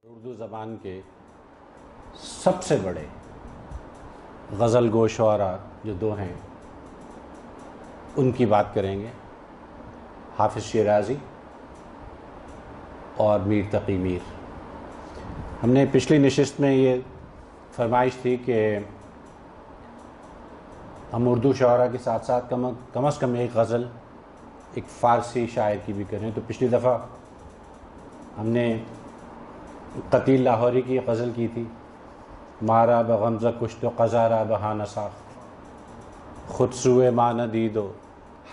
اردو زبان کے سب سے بڑے غزل گو شعراء جو دو ہیں ان کی بات کریں گے، حافظ شیرازی اور میر تقی میر۔ ہم نے پچھلی نشست میں یہ فرمائش تھی کہ ہم اردو شعراء کے ساتھ ساتھ کم از کم ایک غزل ایک فارسی شاعر کی بھی کریں۔ تو پچھلی دفعہ ہم نے قتیل لاہوری کی غزل کی تھی، مارا بغمزہ کشت و قزارا بہانہ ساخت، خود سوئے ماں نہ دید و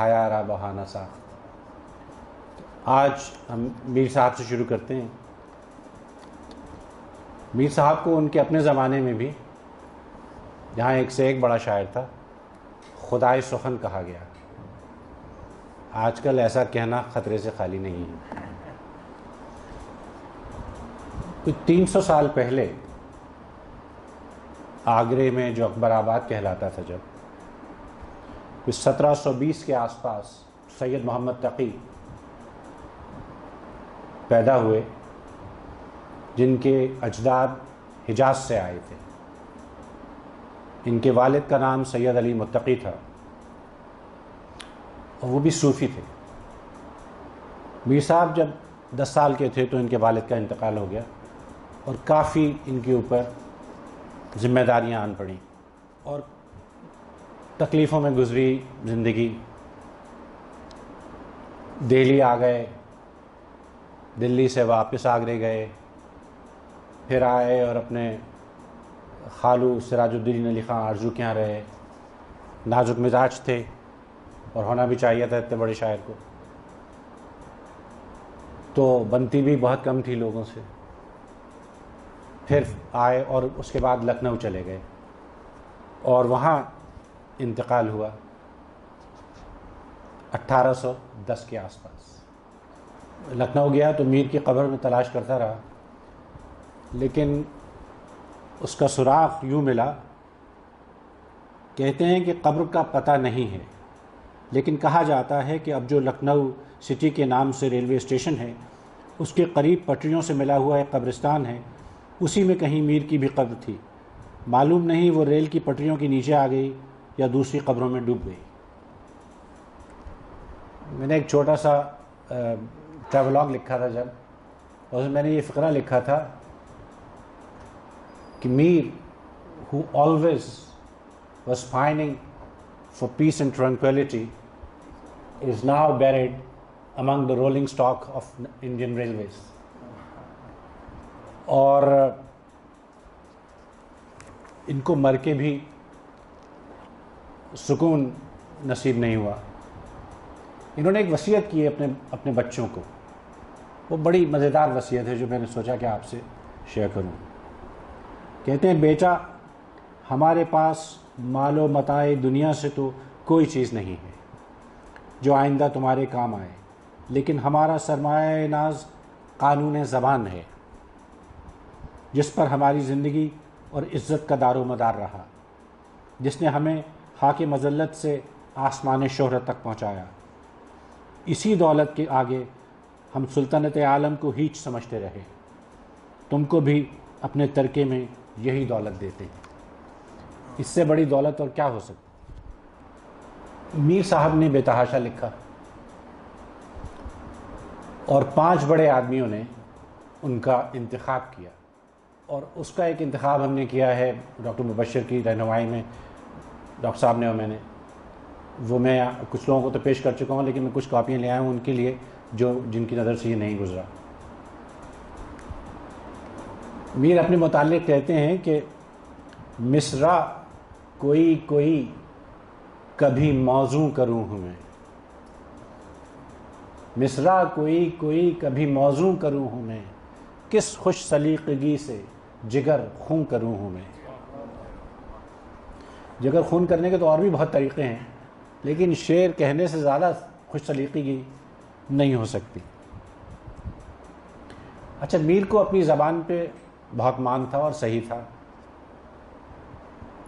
حیارا بہانہ ساخت۔ آج ہم میر صاحب سے شروع کرتے ہیں۔ میر صاحب کو ان کے اپنے زمانے میں بھی جہاں ایک سے ایک بڑا شاعر تھا، خدائے سخن کہا گیا۔ آج کل ایسا کہنا خطرے سے خالی نہیں ہے۔ کچھ 300 سال پہلے آگرے میں جو اکبر آباد کہلاتا تھا، جب کچھ 1720 کے آس پاس سید محمد تقی پیدا ہوئے، جن کے اجداد حجاز سے آئے تھے۔ ان کے والد کا نام سید علی متقی تھا اور وہ بھی صوفی تھے۔ میر صاحب جب 10 سال کے تھے تو ان کے والد کا انتقال ہو گیا اور کافی ان کے اوپر ذمہ داریاں آن پڑیں اور تکلیفوں میں گزری زندگی۔ دہلی آ گئے، دلی سے واپس آگرے گئے، پھر آئے اور اپنے خالو سراج الدین علی خان آرزو کے یہاں رہے۔ نازک مزاج تھے اور ہونا بھی چاہیے تھا اتنے بڑے شاعر کو، تو بنتی بھی بہت کم تھی لوگوں سے۔ پھر آئے اور اس کے بعد لکھنؤ چلے گئے اور وہاں انتقال ہوا 1810 کے آس پاس۔ لکھنؤ گیا تو میر کی قبر میں تلاش کرتا رہا، لیکن اس کا سراغ یوں ملا، کہتے ہیں کہ قبر کا پتہ نہیں ہے، لیکن کہا جاتا ہے کہ اب جو لکھنؤ سٹی کے نام سے ریلوے اسٹیشن ہے، اس کے قریب پٹریوں سے ملا ہوا ایک قبرستان ہے، اسی میں کہیں میر کی بھی قبر تھی۔ معلوم نہیں وہ ریل کی پٹریوں کے نیچے آ گئی یا دوسری قبروں میں ڈوب گئی۔ میں نے ایک چھوٹا سا ٹریولاگ لکھا تھا جب، اور میں نے یہ فقرہ لکھا تھا کہ میر who always was pining for peace and tranquility is now buried among the rolling stock of Indian railways۔ اور ان کو مر کے بھی سکون نصیب نہیں ہوا۔ انہوں نے ایک وصیت کی اپنے بچوں کو، وہ بڑی مزیدار وصیت ہے جو میں نے سوچا کہ آپ سے شیئر کروں۔ کہتے ہیں، بیٹا ہمارے پاس مال و متاع دنیا سے تو کوئی چیز نہیں ہے جو آئندہ تمہارے کام آئے، لیکن ہمارا سرمایہ ناز قانون زبان ہے، جس پر ہماری زندگی اور عزت کا دار و مدار رہا، جس نے ہمیں خاک مذلت سے آسمان شہرت تک پہنچایا۔ اسی دولت کے آگے ہم سلطنت عالم کو ہیچ سمجھتے رہے، تم کو بھی اپنے ترکے میں یہی دولت دیتے ہیں۔ اس سے بڑی دولت اور کیا ہو سکتی؟ میر صاحب نے بے تحاشا لکھا اور 5 بڑے آدمیوں نے ان کا انتخاب کیا، اور اس کا ایک انتخاب ہم نے کیا ہے ڈاکٹر مبشر کی رہنمائی میں، ڈاکٹر صاحب نے اور میں نے، وہ میں کچھ لوگوں کو تو پیش کر چکا ہوں، لیکن میں کچھ کاپیاں لے آیا ہوں ان کے لیے جن کی نظر سے یہ نہیں گزرا۔ میر اپنے متعلق کہتے ہیں کہ مصرع کوئی کبھی موزوں کروں ہوں میں، مصرع کوئی کبھی موزوں کروں ہوں میں، کس خوش سلیقگی سے جگر خون کروں ہوں میں۔ جگر خون کرنے کے تو اور بھی بہت طریقے ہیں، لیکن شعر کہنے سے زیادہ خوش سلیقگی نہیں ہو سکتی۔ اچھا، میر کو اپنی زبان پہ بہت مان تھا اور صحیح تھا،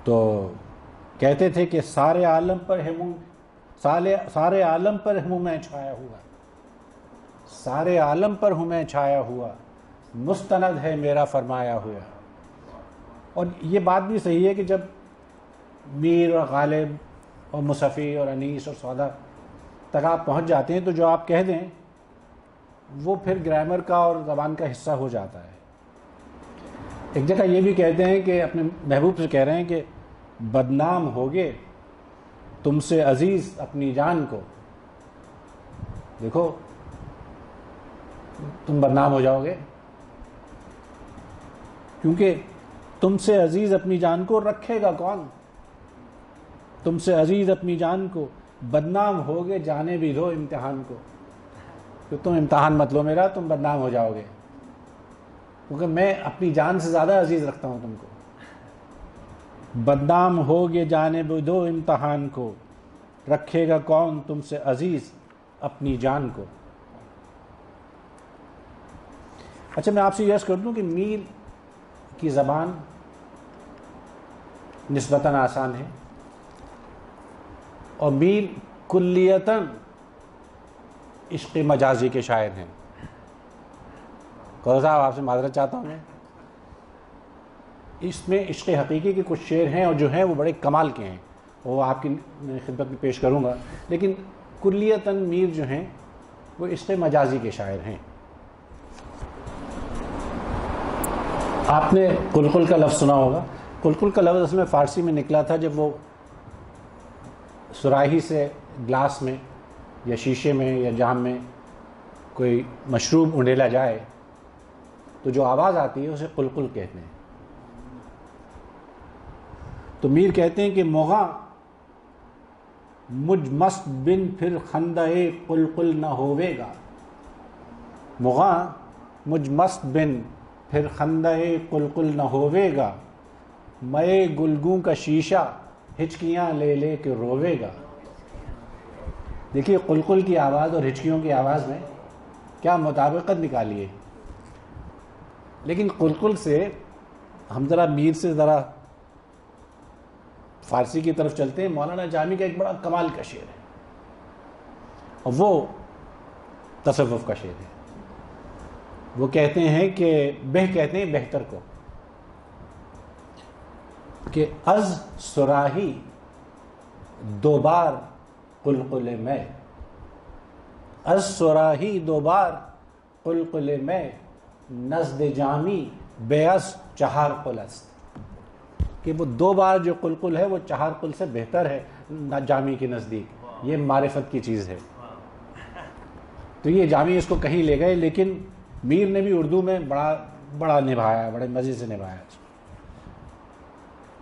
تو کہتے تھے کہ سارے عالم پر ہوں میں چھایا ہوا، سارے عالم پر ہوں میں چھایا ہوا، مستند ہے میرا فرمایا ہوا. اور یہ بات بھی صحیح ہے کہ جب میر اور غالب اور مصفی اور انیس اور سودا تک آپ پہنچ جاتے ہیں تو جو آپ کہہ دیں وہ پھر گرامر کا اور زبان کا حصہ ہو جاتا ہے. ایک جگہ یہ بھی کہتے ہیں کہ اپنے محبوب سے کہہ رہے ہیں کہ بدنام ہوگے تم سے عزیز اپنی جان کو. دیکھو تم بدنام ہو جاؤ گے کیونکہ تم سے عزیز اپنی جان کو رکھے گا کون. تم سے عزیز اپنی جان کو بدنام ہوگے جانے بھی دو امتحان کو. کہ تم امتحان مت لو میرا, تم بدنام ہو جاؤ گے کیونکہ میں اپنی جان سے زیادہ عزیز رکھتا ہوں تم کو. بدنام ہوگے جانے بھی دو امتحان کو, رکھے گا کون تم سے عزیز اپنی جان کو. اچھا میں آپ سے یس کر دوں کہ میر کی زبان نسبتاً آسان ہے اور میر کلیتاً عشق مجازی کے شاعر ہیں. قاضی صاحب آپ سے معذرت چاہتا ہوں میں, اس میں عشق حقیقی کے کچھ شعر ہیں اور جو ہیں وہ بڑے کمال کے ہیں, وہ آپ کی خدمت میں پیش کروں گا, لیکن کلیتاً میر جو ہیں وہ عشق مجازی کے شاعر ہیں. آپ نے قلقل کا لفظ سنا ہوگا. قلقل کا لفظ اصل میں فارسی میں نکلا تھا جب وہ سراہی سے گلاس میں یا شیشے میں یا جام میں کوئی مشروب انڈیلا جائے تو جو آواز آتی ہے اسے قلقل کہتے ہیں. تو میر کہتے ہیں کہ مغاں مجھ مست بن پھر خندہ قلقل نہ ہوے گا. مغاں مجھ مست بن پھر خندہ قلقل نہ ہوے گا, میں گلگوں کا شیشہ ہچکیاں لے لے کے روے گا. دیکھیے قلقل کی آواز اور ہچکیوں کی آواز میں کیا مطابقت نکالی ہے. لیکن قلقل سے ہم ذرا میر سے ذرا فارسی کی طرف چلتے ہیں. مولانا جامی کا ایک بڑا کمال کا شعر ہے اور وہ تصوف کا شعر ہے. وہ کہتے ہیں کہ کہتے ہیں بہتر کو کہ از سراہی دو بار قلقل میں, از سراہی دو بار قلقل میں, نزد جامی بے از چہار قل است. کہ وہ دو بار جو قلقل ہے وہ چہار قل سے بہتر ہے جامی کے نزدیک. یہ معرفت کی چیز ہے. تو یہ جامی اس کو کہیں لے گئے, لیکن میر نے بھی اردو میں بڑا نبھایا, بڑے مزے سے نبھایا.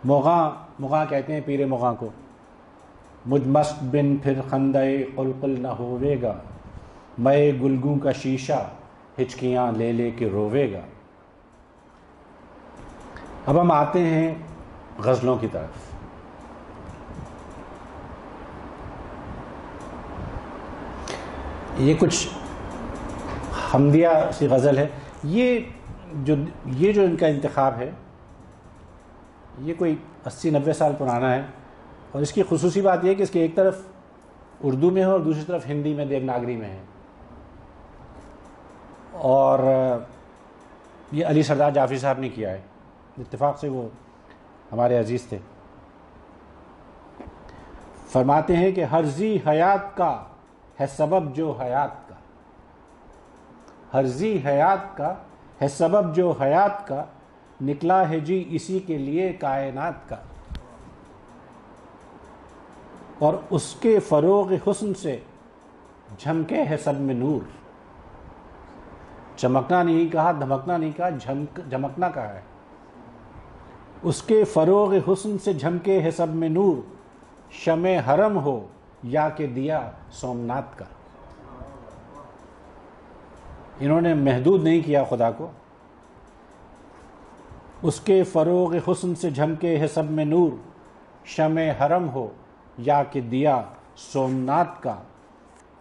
مغاں کہتے ہیں پیر مغاں کو, مجھ مست بن پھر خندہ قلقل نہ ہوے گا, میں گلگوں کا شیشہ ہچکیاں لے لے کے روے گا. اب ہم آتے ہیں غزلوں کی طرف. یہ کچھ حمدیہ سی غزل ہے. یہ جو ان کا انتخاب ہے یہ کوئی 80-90 سال پرانا ہے, اور اس کی خصوصی بات یہ ہے کہ اس کی ایک طرف اردو میں ہے اور دوسری طرف ہندی میں دیوناگری میں ہے. اور یہ علی سردار جعفری صاحب نے کیا ہے, اتفاق سے وہ ہمارے عزیز تھے. فرماتے ہیں کہ ہر ذی حیات کا ہے سبب جو حیات کا, ہر ذی حیات کا ہے سبب جو حیات کا, نکلا ہے جی اسی کے لیے کائنات کا. اور اس کے فروغ حسن سے جھمکے ہے سب میں نور. چمکنا نہیں کہا, دھمکنا نہیں کہا, جھمکنا کہا ہے. اس کے فروغ حسن سے جھمکے ہے سب میں نور, شمع حرم ہو یا کہ دیا سومنات کا. انہوں نے محدود نہیں کیا خدا کو. اس کے فروغ حسن سے جھمکے ہے سب میں نور, شمع حرم ہو یا کہ دیا سومنات کا.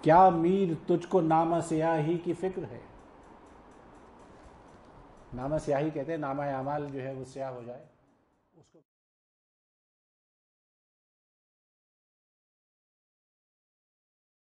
کیا میر تجھ کو نامہ سیاہی کی فکر ہے. نامہ سیاہی کہتے ہیں نامہ اعمال جو ہے وہ سیاہ ہو جائے.